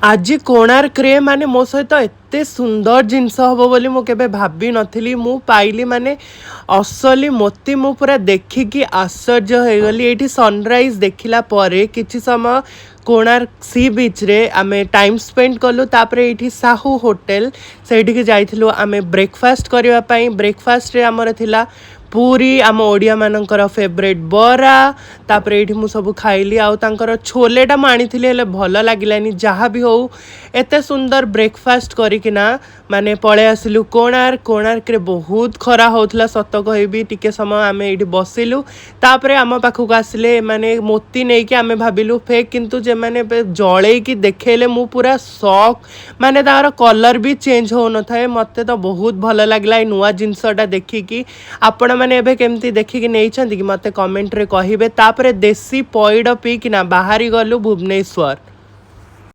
आज कोणार्करे माने मो सहित एते सुंदर जिनस हबो बोली मु केबे भाबी नथिली। मु पाइली माने असली मोती मु पूरा देखिकी आश्चर्य हो गली। एठी सनराइज देखिला परे किछि समय कोणार्क सी बीच रे आमे टाइम स्पेंड कलु। तापरे एठी साहू होटल सेठी जाइथिलु आमे ब्रेकफास्ट करबा पई। ब्रेकफास्ट रे हमर थिला पूरी आम ओडिया मानकर फेवरेट बरा। तापर ये मुझे सब खाइली आउ तांकर छोलेटा मु आनी हेले भल लगिलानी। जहाँ भी हो एते सुंदर ब्रेकफास्ट करिकिना माने पळे आसिलु कोणार्क। कोणार्क रे बहुत खरा होतला सत कहबी। टिके समय आमे एठी बसिलु तापरे आम पाखक आसिले माने मोती नै कि आमे भाबिलु फेक, किंतु जे माने जळै कि देखेले मु पूरा शॉक। माने तार कलर भी चेंज हो न थाए। मते तो बहुत भल लागला नुआ जिनसटा देखिकी। आपण माने एबे केमती देखिकी नेइछंती कि मते कमेंट रे कहिबे। तापरे देसी पइड पी किना बाहरी गलु भुवनेश्वर।